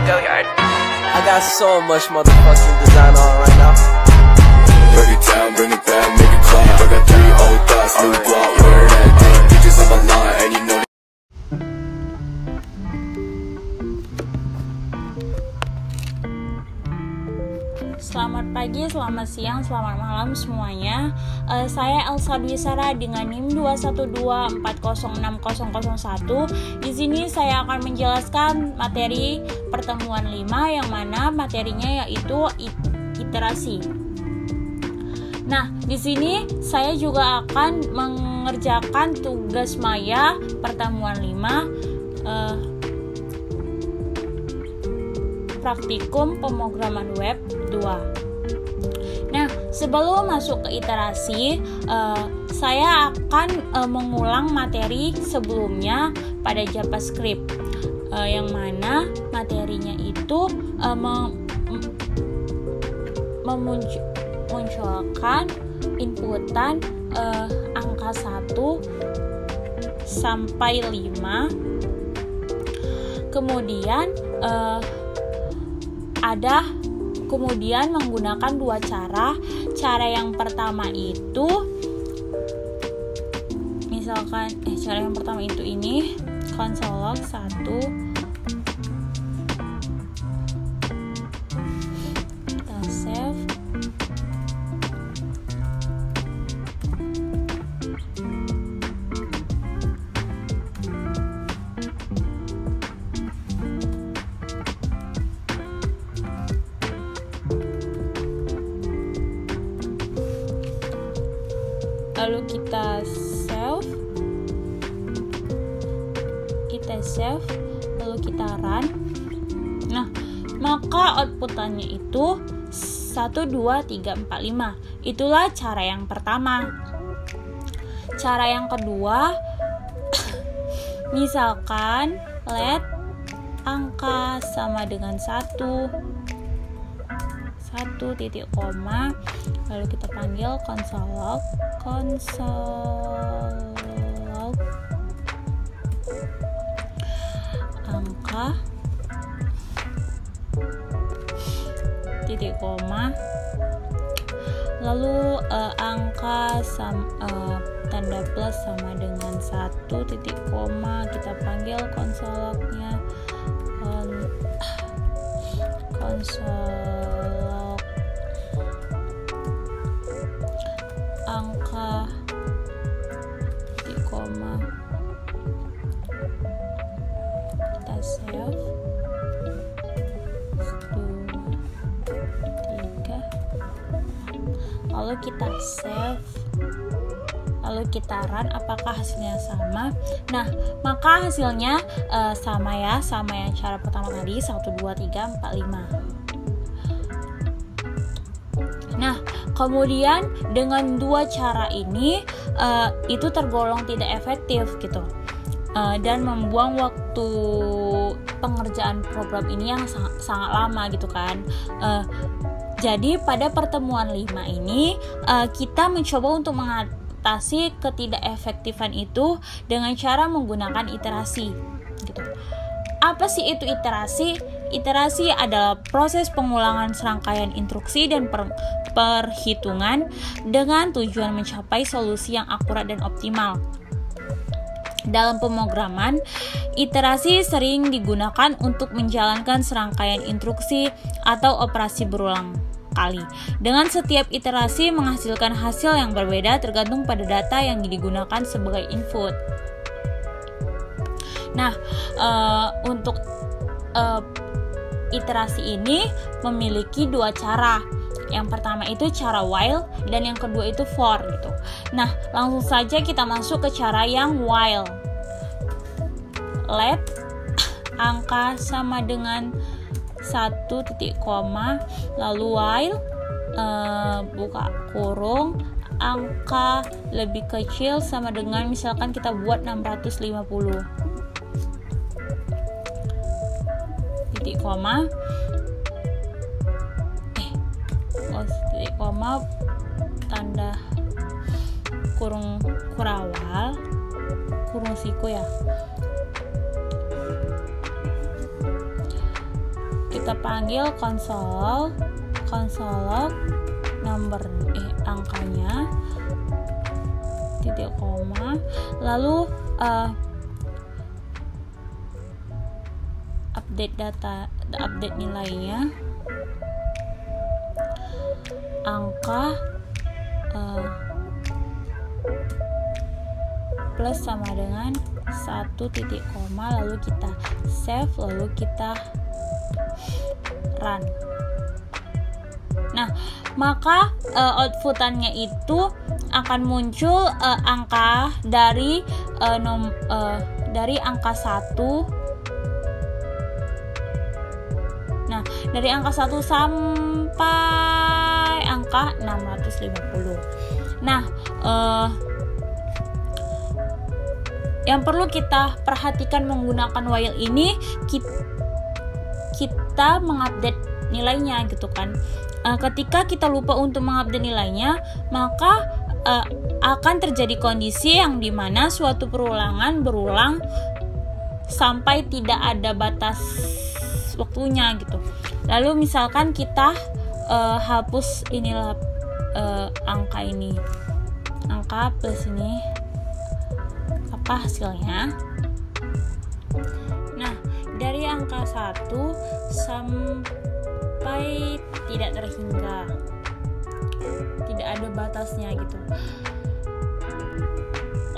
I got so much motherfucking design on right now. Break it down, bring it back, make it clap. I got 3 old thoughts, new block, where that thing. Bitches on my line, and you know. Selamat pagi, selamat siang, selamat malam semuanya. Saya Elsa Dwi Sara dengan NIM 212406001. Di sini saya akan menjelaskan materi pertemuan 5 yang mana materinya yaitu iterasi. Nah, di sini saya juga akan mengerjakan tugas maya pertemuan 5 praktikum pemrograman web 2. Nah, sebelum masuk ke iterasi, saya akan mengulang materi sebelumnya pada JavaScript, yang mana materinya itu memunculkan inputan angka 1 sampai 5. Kemudian kemudian menggunakan 2 cara. Cara yang pertama itu misalkan cara yang pertama itu ini console log 1. Kita save. Lalu kita save, lalu kita run. Nah, maka outputannya itu 1, 2, 3, 4, 5. Itulah cara yang pertama. Cara yang kedua, misalkan let angka sama dengan 1 titik koma, lalu kita panggil console log angka titik koma, lalu angka tanda plus sama dengan 1 titik koma, kita panggil console lognya console log angka titik koma, kita save 2, 3, lalu kita save, lalu kita run. Apakah hasilnya sama? Nah, maka hasilnya sama yang cara pertama tadi 1, 2, 3, 4, 5. Nah, kemudian dengan 2 cara ini itu tergolong tidak efektif gitu, dan membuang waktu pengerjaan program ini yang sangat lama gitu kan. Jadi pada pertemuan 5 ini kita mencoba untuk mengatasi ketidakefektifan itu dengan cara menggunakan iterasi gitu. Apa sih itu iterasi? Iterasi adalah proses pengulangan serangkaian instruksi dan perhitungan dengan tujuan mencapai solusi yang akurat dan optimal. Dalam pemrograman, iterasi sering digunakan untuk menjalankan serangkaian instruksi atau operasi berulang kali. Dengan setiap iterasi menghasilkan hasil yang berbeda tergantung pada data yang digunakan sebagai input. Nah, untuk iterasi ini memiliki 2 cara. Yang pertama itu cara while dan yang kedua itu for gitu. Nah, langsung saja kita masuk ke cara yang while. Let angka sama dengan 1 titik koma, lalu while buka kurung angka lebih kecil sama dengan misalkan kita buat 650 titik koma titik koma tanda kurung kurawal kurung siku ya. kita panggil konsol number angkanya, titik koma, lalu update nilainya, angka plus sama dengan 1 titik koma, lalu kita save, lalu kita run. Nah, maka outputannya itu akan muncul angka dari angka 1. Nah, dari angka 1 sampai angka 650. Nah, yang perlu kita perhatikan menggunakan while ini, kita mengupdate nilainya gitu kan. Ketika kita lupa untuk mengupdate nilainya, maka akan terjadi kondisi yang dimana suatu perulangan berulang sampai tidak ada batas waktunya gitu. Lalu misalkan kita hapus inilah angka ini, angka plus ini, apa hasilnya? Nah, dari angka 1 sampai tidak terhingga, tidak ada batasnya gitu.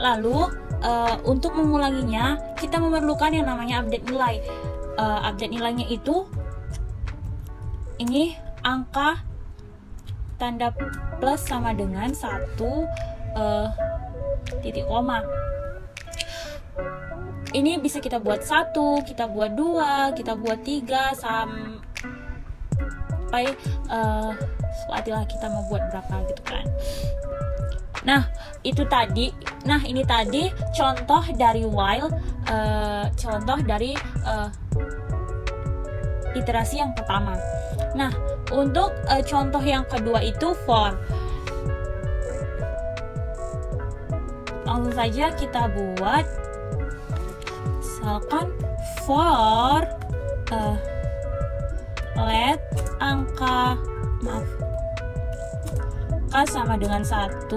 Lalu untuk mengulanginya, kita memerlukan yang namanya update nilai. Update nilainya itu ini angka tanda plus sama dengan 1 titik koma. Ini bisa kita buat 1, kita buat 2, kita buat 3 sampai suatilah kita mau buat berapa gitu kan. Nah, ini tadi contoh dari while, contoh dari iterasi yang pertama. Nah, untuk contoh yang kedua itu for. Langsung saja kita buat, misalkan for let angka sama dengan 1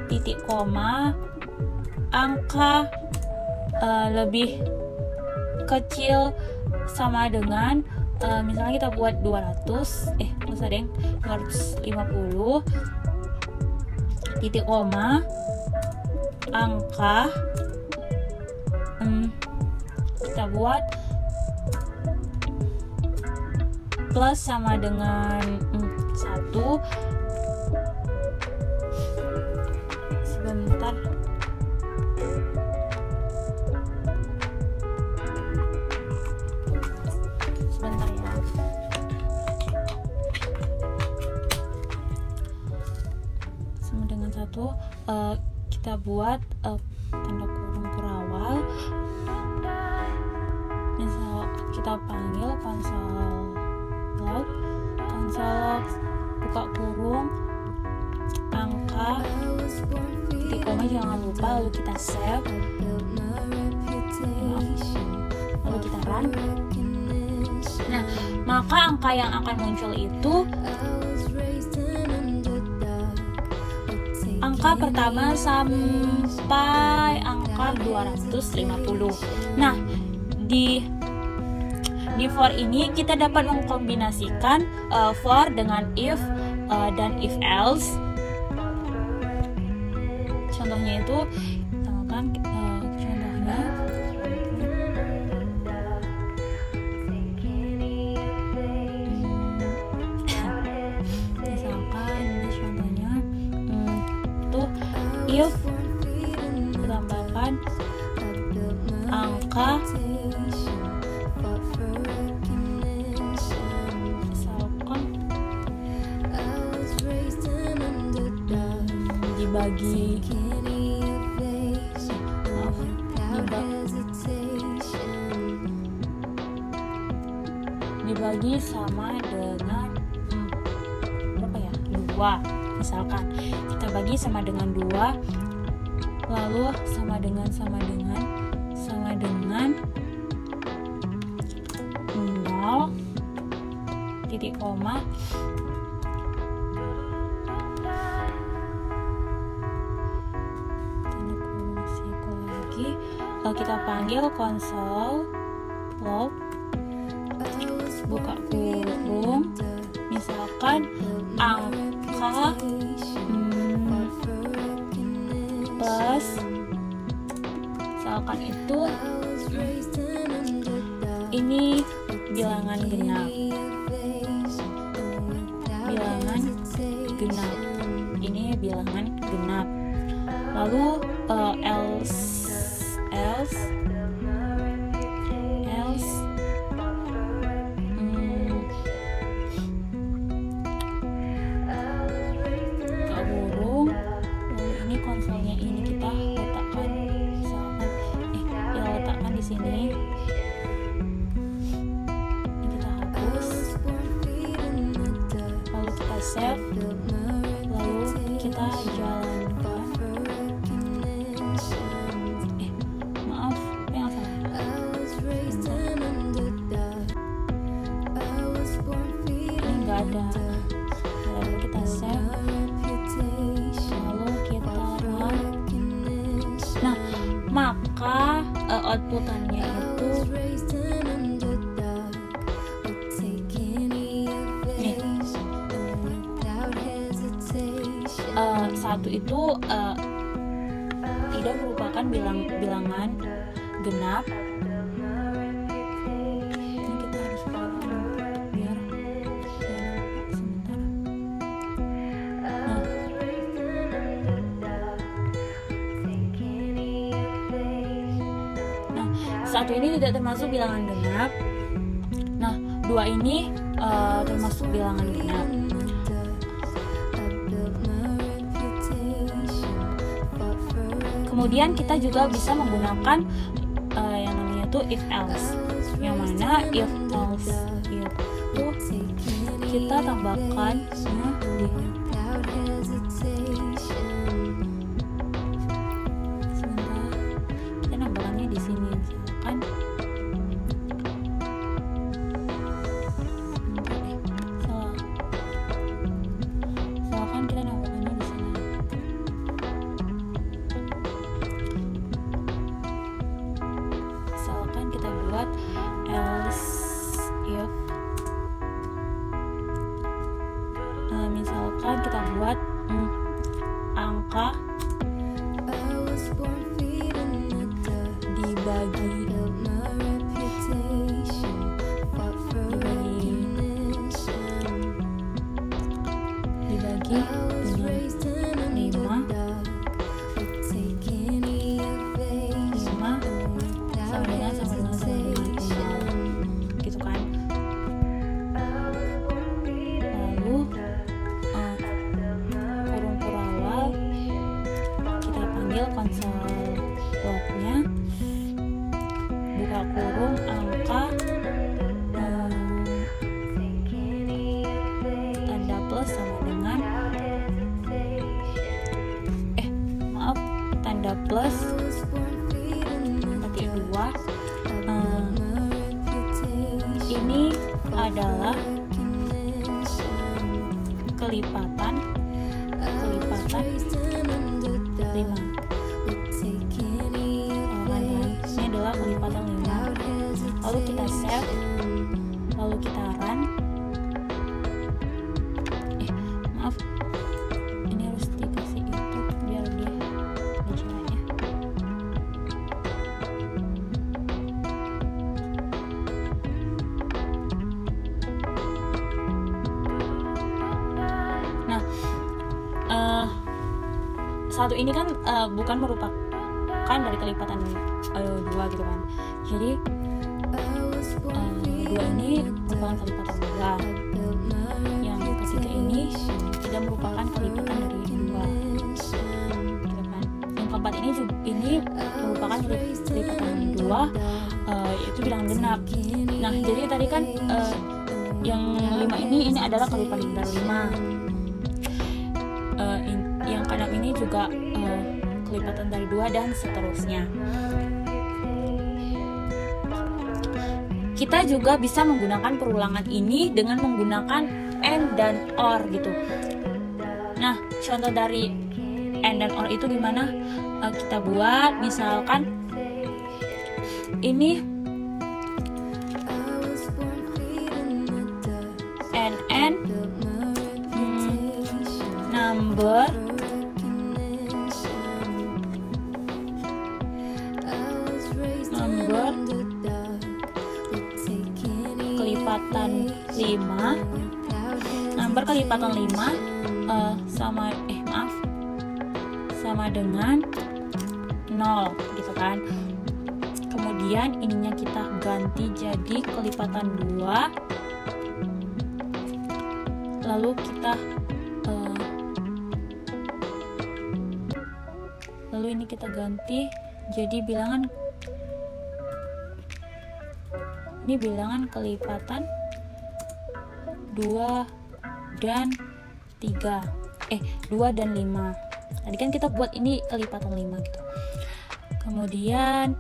titik koma, angka lebih kecil sama dengan misalnya kita buat 250 titik koma, angka kita buat plus sama dengan 1. Sebentar, ya. Sama dengan 1, kita buat tanda kurung berawal. Misal kita panggil konsol log buka kurung, angka titik koma jangan lupa, lalu kita save, lalu kita run. Nah, maka angka yang akan muncul itu angka pertama sampai angka 250. Nah, di for ini kita dapat mengkombinasikan for dengan if dan if else. Contohnya itu, misalkan contohnya itu if tambahkan angka dibagi sama dengan berapa ya? 2. Misalkan kita bagi sama dengan 2, lalu sama dengan 0, titik koma, tanda kurung psikologi, kita panggil konsol log, buka kurung, misalkan angka plus, misalkan itu ini bilangan genap, ini bilangan genap. Lalu else burung. Lalu ini konsolnya ini kita letakkan, misalkan letakkan di sini. Ini kita hapus, lalu kita save, lalu kita jalankan. Maaf, yang salah. Ini nggak ada. Lalu kita save, lalu kita run. Nah, maka outputannya itu satu itu tidak merupakan bilangan genap. Ini kita harus biar sebentar. Nah, satu ini tidak termasuk bilangan genap. Nah, dua ini termasuk bilangan genap. Kemudian kita juga bisa menggunakan yang namanya tuh if else, yang mana if else itu kita tambahkan di sebentar, kita tambahkannya di sini, misalkan misalkan kita tambahkannya di sini. Kita buat else if, misalkan kita buat angka dibagi dengan 5 gitu kan. Lalu kurung awal kita panggil konsol lognya, buka kurung angka tanda plus sama dengan tanda plus ketik 2. Ini adalah kelipatan 5. Ini adalah kelipatan 5. Lalu kita save, lalu kita run. Maaf, ini harus dikasih itu biar dia bicaranya. Satu ini kan bukan merupakan dari kelipatan 2 gitu kan. Jadi 2 ini merupakan kelipatan 2. Yang ketiga ini tidak merupakan kelipatan dari 2 gitu kan. Yang keempat ini merupakan kelipatan 2, yaitu bilangan genap. Nah, jadi tadi kan yang 5 ini adalah kelipatan dari 5. Yang keenam ini juga kelipatan dari 2 dan seterusnya. kita juga bisa menggunakan perulangan ini dengan menggunakan and dan or gitu. Nah, contoh dari and dan or itu gimana? Kita buat misalkan ini and number kelipatan 5, number kelipatan 5 sama dengan 0 gitu kan. Kemudian ininya kita ganti jadi kelipatan 2, lalu kita lalu ini kita ganti jadi bilangan kelipatan 2 dan 3 2 dan 5. Tadi kan kita buat ini kelipatan 5 gitu. Kemudian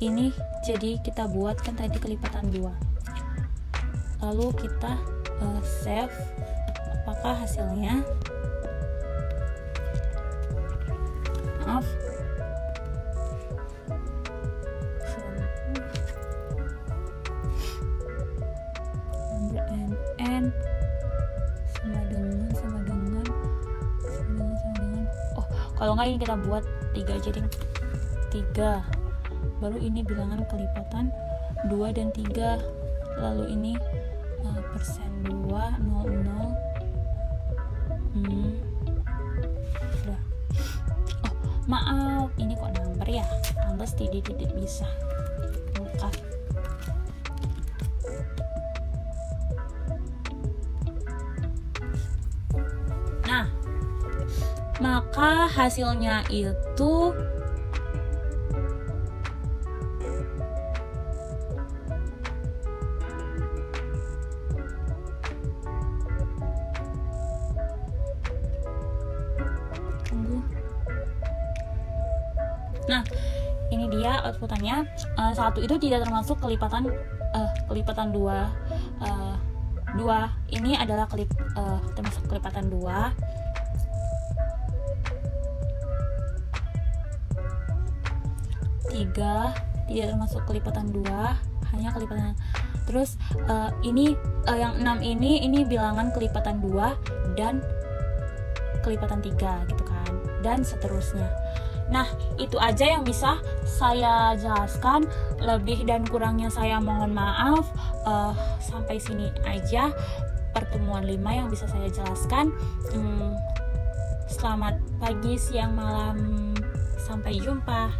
ini jadi kita buatkan tadi kelipatan 2. Lalu kita save apakah hasilnya. Maaf. N sama dengan kalau nggak ini kita buat 3 jadi 3, baru ini bilangan kelipatan 2 dan 3, lalu ini persen 2 00 udah. Maaf, ini kok number ya, pantas tidak bisa buka. Nah, maka hasilnya itu nah, ini dia outputannya. 1 itu tidak termasuk kelipatan 2. 2 ini adalah termasuk kelipatan 2. 3 tidak termasuk kelipatan 2, hanya kelipatan. Terus ini yang 6 ini bilangan kelipatan 2 dan kelipatan 3 gitu kan, dan seterusnya. Nah, itu aja yang bisa saya jelaskan. Lebih dan kurangnya saya mohon maaf. Sampai sini aja pertemuan 5 yang bisa saya jelaskan. Selamat pagi, siang, malam. Sampai jumpa.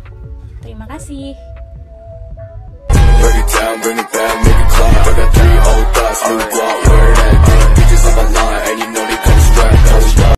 Terima kasih. Break it down, bring it back, make it